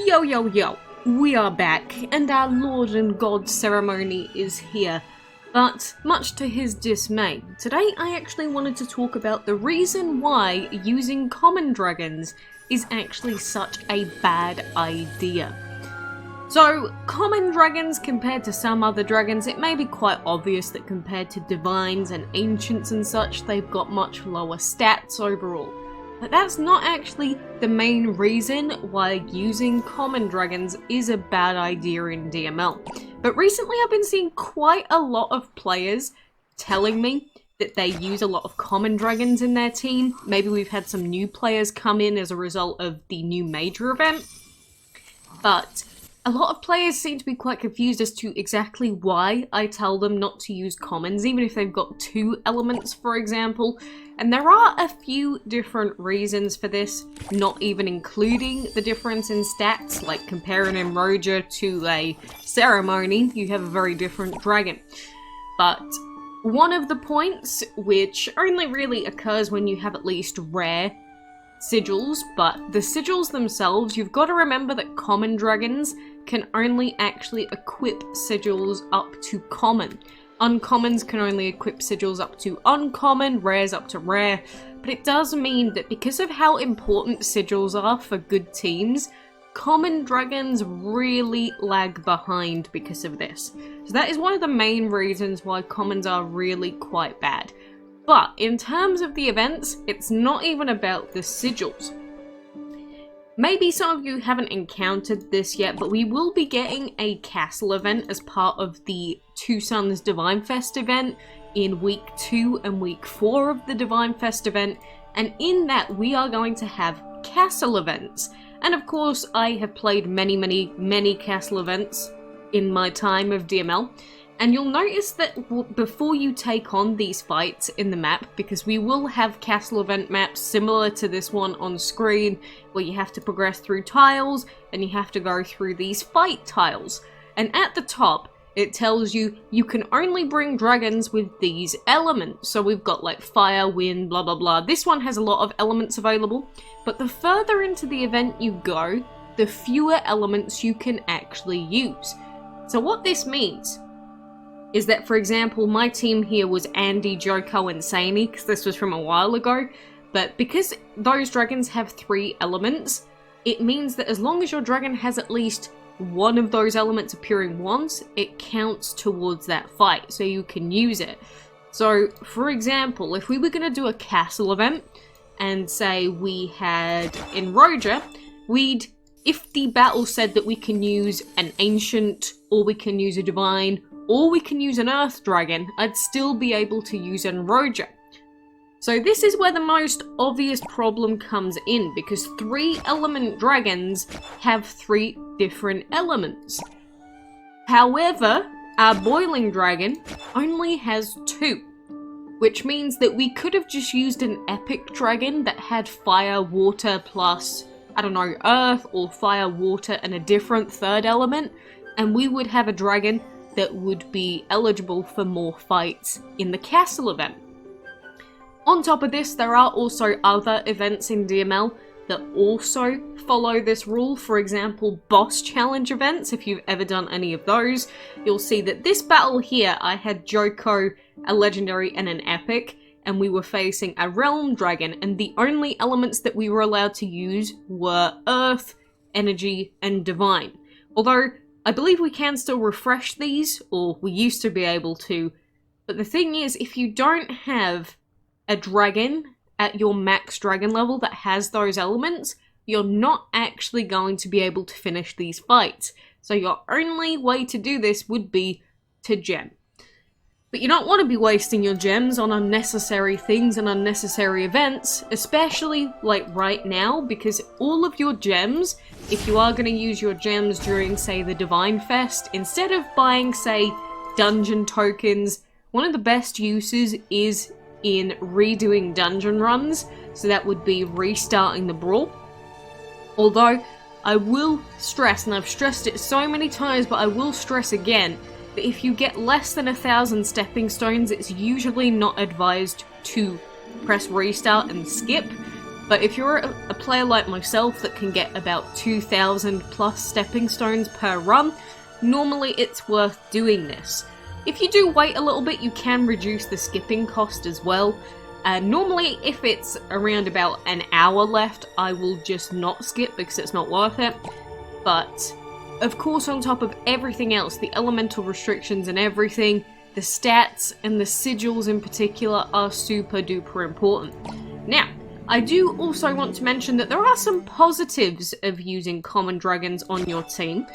Yo yo yo, we are back, and our Lord and God ceremony is here. But, much to his dismay, today I actually wanted to talk about the reason why using common dragons is actually such a bad idea. So, common dragons compared to some other dragons, it may be quite obvious that compared to divines and ancients and such, they've got much lower stats overall. But that's not actually the main reason why using common dragons is a bad idea in DML. But recently I've been seeing quite a lot of players telling me that they use a lot of common dragons in their team. Maybe we've had some new players come in as a result of the new major event. But a lot of players seem to be quite confused as to exactly why I tell them not to use commons, even if they've got 2 elements, for example. And there are a few different reasons for this, not even including the difference in stats, like comparing an Roger to a ceremony, you have a very different dragon. But one of the points, which only really occurs when you have at least rare sigils, but the sigils themselves, you've got to remember that common dragons can only actually equip sigils up to common. Uncommons can only equip sigils up to uncommon, rares up to rare, but it does mean that because of how important sigils are for good teams, common dragons really lag behind because of this. So that is one of the main reasons why commons are really quite bad. But in terms of the events, it's not even about the sigils. Maybe some of you haven't encountered this yet, but we will be getting a castle event as part of the Two Suns Divine Fest event in week 2 and week 4 of the Divine Fest event, and in that we are going to have castle events. And of course, I have played many castle events in my time of DML. And you'll notice that before you take on these fights in the map, because we will have castle event maps similar to this one on screen, where you have to progress through tiles, and you have to go through these fight tiles. And at the top, it tells you you can only bring dragons with these elements. So we've got like fire, wind, blah blah blah. This one has a lot of elements available, but the further into the event you go, the fewer elements you can actually use. So what this means is that, for example, my team here was Andy, Joko, and Sani, because this was from a while ago, but because those dragons have 3 elements, it means that as long as your dragon has at least one of those elements appearing once, it counts towards that fight, so you can use it. So, for example, if we were going to do a castle event, and say we had in Roger, if the battle said that we can use an ancient, or we can use a divine, or we can use an earth dragon, I'd still be able to use an Roger. So this is where the most obvious problem comes in, because 3 element dragons have 3 different elements. However, our boiling dragon only has 2, which means that we could have just used an epic dragon that had fire, water, plus, I don't know, earth, or fire, water, and a different 3rd element, and we would have a dragon that would be eligible for more fights in the castle event. On top of this, there are also other events in DML that also follow this rule. For example, boss challenge events. If you've ever done any of those, you'll see that this battle here, I had Joko, a legendary, and an epic, and we were facing a realm dragon, and the only elements that we were allowed to use were earth, energy, and divine. Although I believe we can still refresh these, or we used to be able to, but the thing is, if you don't have a dragon at your max dragon level that has those elements, you're not actually going to be able to finish these fights. So your only way to do this would be to gem. But you don't want to be wasting your gems on unnecessary things and unnecessary events, especially like right now, because all of your gems, if you are going to use your gems during, say, the Divine Fest, instead of buying, say, dungeon tokens, one of the best uses is in redoing dungeon runs, so that would be restarting the brawl. Although, I will stress, and I've stressed it so many times, but I will stress again, that if you get less than 1,000 stepping stones, it's usually not advised to press restart and skip, But if you're a player like myself that can get about 2,000 plus stepping stones per run, normally it's worth doing this. If you do wait a little bit, you can reduce the skipping cost as well. Normally, if it's around about an hour left, I will just not skip because it's not worth it. But, of course, on top of everything else, the elemental restrictions and everything, the stats and the sigils in particular are super duper important. Now, I do also want to mention that there are some positives of using common dragons on your team,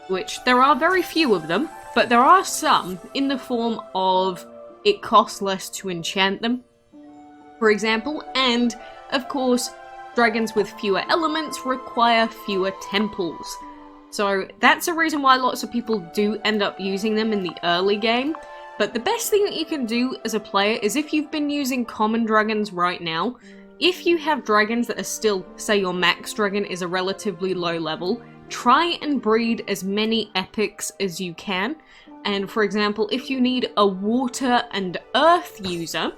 which there are very few of them, but there are some in the form of it costs less to enchant them, for example, and of course, dragons with fewer elements require fewer temples. So that's a reason why lots of people do end up using them in the early game. But the best thing that you can do as a player is if you've been using common dragons right now, if you have dragons that are still, say your max dragon is a relatively low level, try and breed as many epics as you can. And for example, if you need a water and earth user,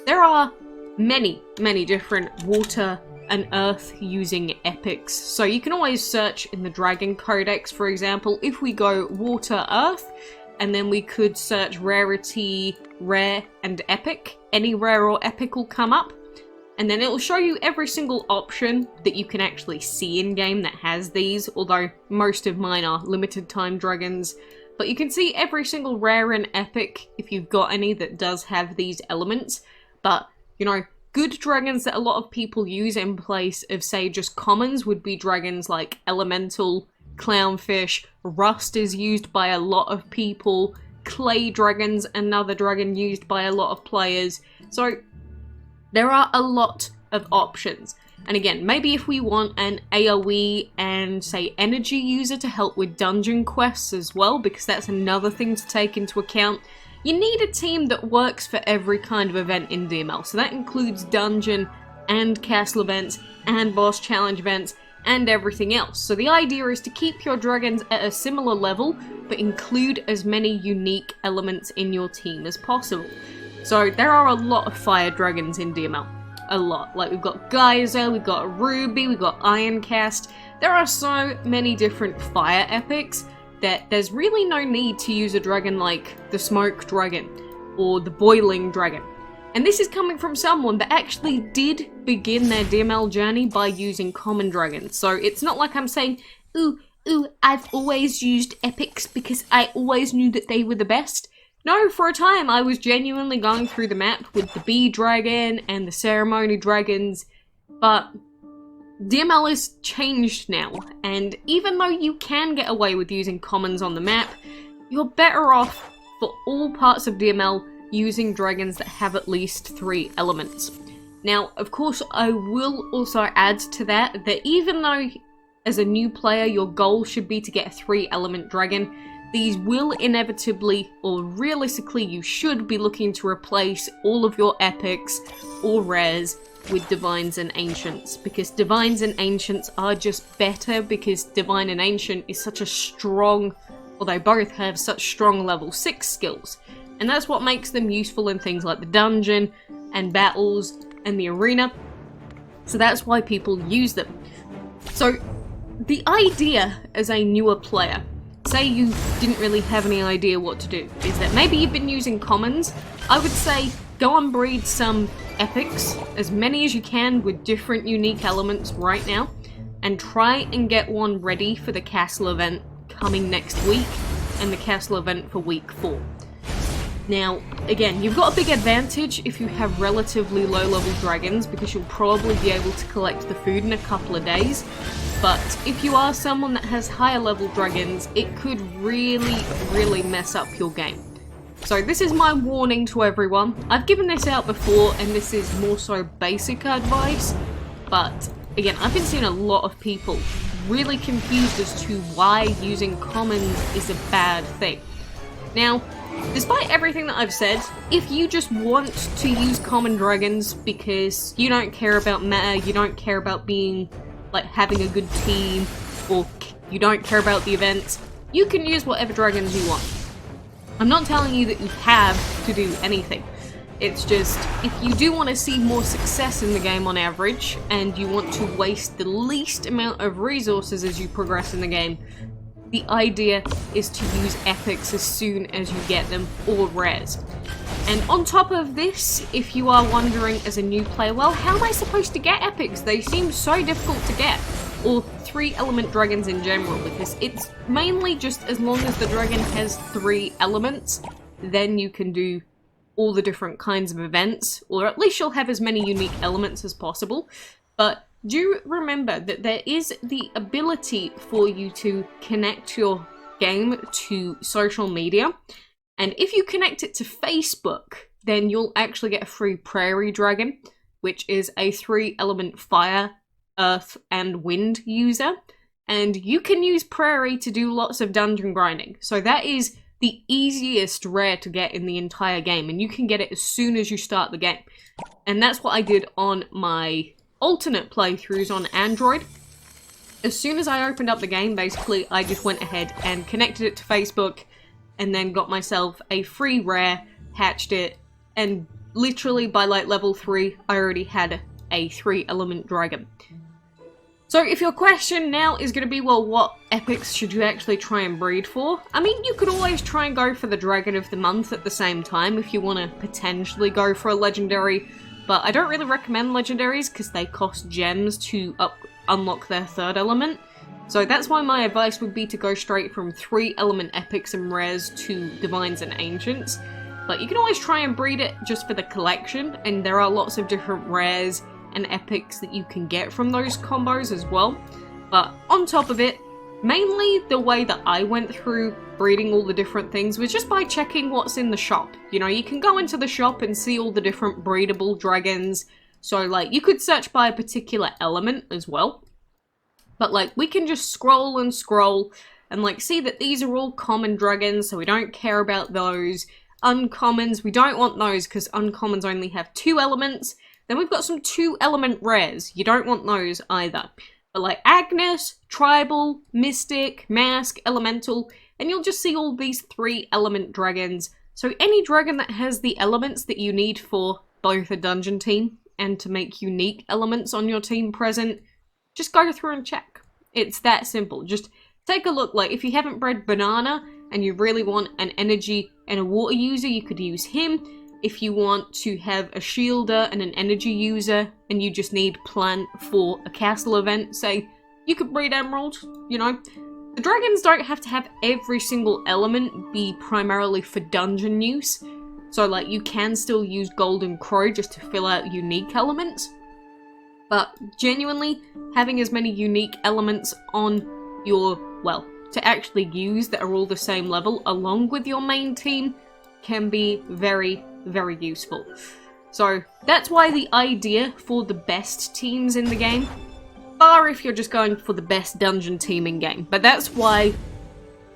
there are many different water and earth using epics. So you can always search in the Dragon Codex, for example, if we go water, earth, and then we could search rarity, rare, and epic. Any rare or epic will come up. And then it'll show you every single option that you can actually see in-game that has these, although most of mine are limited time dragons. But you can see every single rare and epic if you've got any that does have these elements. But, you know, good dragons that a lot of people use in place of, say, just commons would be dragons like Elemental, Clownfish, Rust is used by a lot of people, Clay Dragon's another dragon used by a lot of players. So there are a lot of options. And again, maybe if we want an AoE and, say, energy user to help with dungeon quests as well, because that's another thing to take into account, you need a team that works for every kind of event in DML. So that includes dungeon and castle events and boss challenge events and everything else. So the idea is to keep your dragons at a similar level, but include as many unique elements in your team as possible. So there are a lot of fire dragons in DML. A lot. Like, we've got Geyser, we've got Ruby, we've got Ironcast. There are so many different fire epics that there's really no need to use a dragon like the Smoke Dragon or the Boiling Dragon. And this is coming from someone that actually did begin their DML journey by using common dragons. So it's not like I'm saying, ooh, I've always used epics because I always knew that they were the best. No, for a time I was genuinely going through the map with the Bee Dragon and the Ceremony Dragons, but DML is changed now, and even though you can get away with using commons on the map, you're better off for all parts of DML using dragons that have at least 3 elements. Now, of course, I will also add to that even though as a new player your goal should be to get a 3-element dragon, these will inevitably, or realistically you should be looking to replace all of your epics or rares with Divines and Ancients, because Divines and Ancients are just better because Divine and Ancient is such a strong, or they both have such strong level 6 skills, and that's what makes them useful in things like the dungeon and battles and the arena, so that's why people use them. So the idea as a newer player, say you didn't really have any idea what to do, is that maybe you've been using commons. I would say go and breed some epics, as many as you can with different unique elements right now, and try and get one ready for the castle event coming next week and the castle event for week 4. Now, again, you've got a big advantage if you have relatively low level dragons because you'll probably be able to collect the food in a couple of days. But if you are someone that has higher level dragons, it could really mess up your game. So this is my warning to everyone. I've given this out before and this is more so basic advice, but again, I've been seeing a lot of people really confused as to why using commons is a bad thing. Now, despite everything that I've said, if you just want to use common dragons because you don't care about meta, you don't care about being like having a good team, or you don't care about the events, you can use whatever dragons you want. I'm not telling you that you have to do anything. It's just, if you do want to see more success in the game on average, and you want to waste the least amount of resources as you progress in the game, the idea is to use epics as soon as you get them, or rares. And on top of this, if you are wondering as a new player, well, how am I supposed to get epics? They seem so difficult to get. Or 3 element dragons in general, because it's mainly just as long as the dragon has 3 elements, then you can do all the different kinds of events, or at least you'll have as many unique elements as possible. But do remember that there is the ability for you to connect your game to social media, and if you connect it to Facebook, then you'll actually get a free prairie dragon, which is a 3 element fire, earth, and wind user, and you can use prairie to do lots of dungeon grinding. So that is the easiest rare to get in the entire game, and you can get it as soon as you start the game. And that's what I did on my alternate playthroughs on Android. As soon as I opened up the game, basically, I just went ahead and connected it to Facebook, and then got myself a free rare, hatched it, and literally by like level 3, I already had a 3 element dragon. So if your question now is going to be, well, what epics should you actually try and breed for? I mean, you could always try and go for the Dragon of the Month at the same time if you want to potentially go for a legendary, but I don't really recommend legendaries because they cost gems to unlock their 3rd element. So that's why my advice would be to go straight from 3 element epics and rares to divines and ancients. But you can always try and breed it just for the collection, and there are lots of different rares and epics that you can get from those combos as well. But on top of it, mainly the way that I went through breeding all the different things was just by checking what's in the shop. You know, you can go into the shop and see all the different breedable dragons. So like, you could search by a particular element as well. But like, we can just scroll and scroll and like see that these are all common dragons, so we don't care about those. Uncommons, we don't want those because uncommons only have 2 elements. Then we've got some 2 element rares. You don't want those either. But like Agnes, Tribal, Mystic, Mask, Elemental, and you'll just see all these 3 element dragons. So any dragon that has the elements that you need for both a dungeon team and to make unique elements on your team present, just go through and check. It's that simple. Just take a look. Like if you haven't bred Banana and you really want an energy and a water user, you could use him. If you want to have a shielder and an energy user, and you just need plant for a castle event, say, you could breed Emerald, you know. The dragons don't have to have every single element be primarily for dungeon use. So like, you can still use Golden Crow just to fill out unique elements. But genuinely, having as many unique elements on your, well, to actually use that are all the same level along with your main team can be very, very useful. So that's why the idea for the best teams in the game, bar if you're just going for the best dungeon team in game, but that's why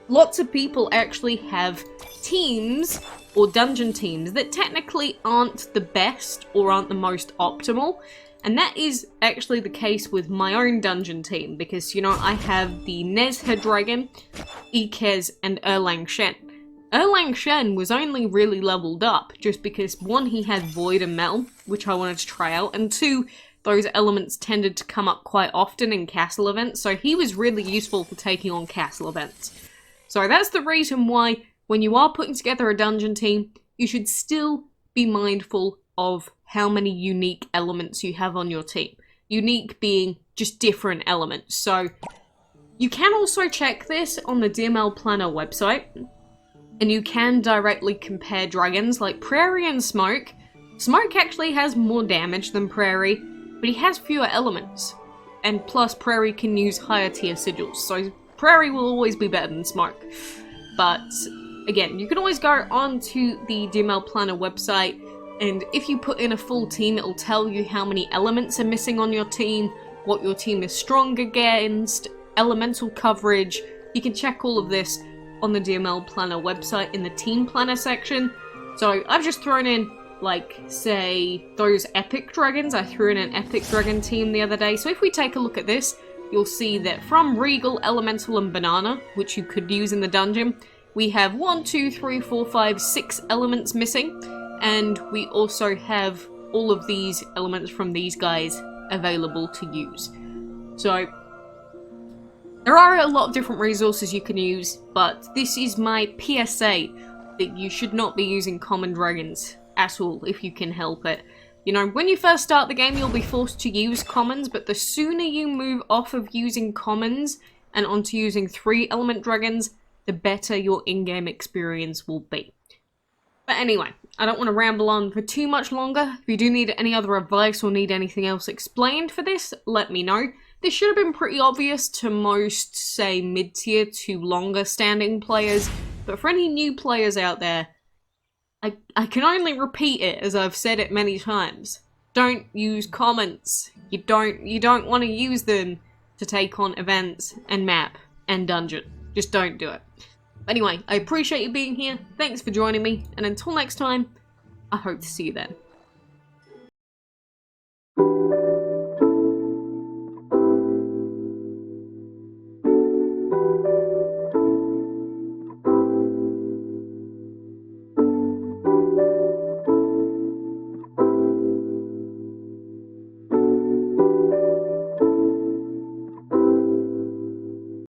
lots of people actually have teams or dungeon teams that technically aren't the best or aren't the most optimal. And that is actually the case with my own dungeon team, because, you know, I have the Nezha Dragon, Ikez, and Erlang Shen. Erlang Shen was only really leveled up just because, 1, he had Void and Metal, which I wanted to try out, and 2, those elements tended to come up quite often in castle events, so he was really useful for taking on castle events. So that's the reason why, when you are putting together a dungeon team, you should still be mindful of how many unique elements you have on your team. Unique being just different elements. So you can also check this on the DML Planner website, and you can directly compare dragons like Prairie and Smoke. Smoke actually has more damage than Prairie, but he has fewer elements. And plus, Prairie can use higher tier sigils, so Prairie will always be better than Smoke. But again, you can always go onto the DML Planner website, and if you put in a full team, it'll tell you how many elements are missing on your team, what your team is strong against, elemental coverage. You can check all of this on the DML Planner website in the Team Planner section. So I've just thrown in, like, say, those epic dragons. I threw in an epic dragon team the other day. So if we take a look at this, you'll see that from Regal, Elemental, and Banana, which you could use in the dungeon, we have 1, 2, 3, 4, 5, 6 elements missing. and we also have all of these elements from these guys available to use. So there are a lot of different resources you can use, but this is my PSA that you should not be using common dragons at all if you can help it. You know, when you first start the game, you'll be forced to use commons, but the sooner you move off of using commons and onto using 3-element dragons, the better your in-game experience will be. But anyway, I don't want to ramble on for too much longer. If you do need any other advice or need anything else explained for this, let me know. This should have been pretty obvious to most, say, mid-tier to longer-standing players, but for any new players out there, I can only repeat it as I've said it many times. Don't use commons. You don't want to use them to take on events and map and dungeon. Just don't do it. Anyway, I appreciate you being here. Thanks for joining me, and until next time, I hope to see you then.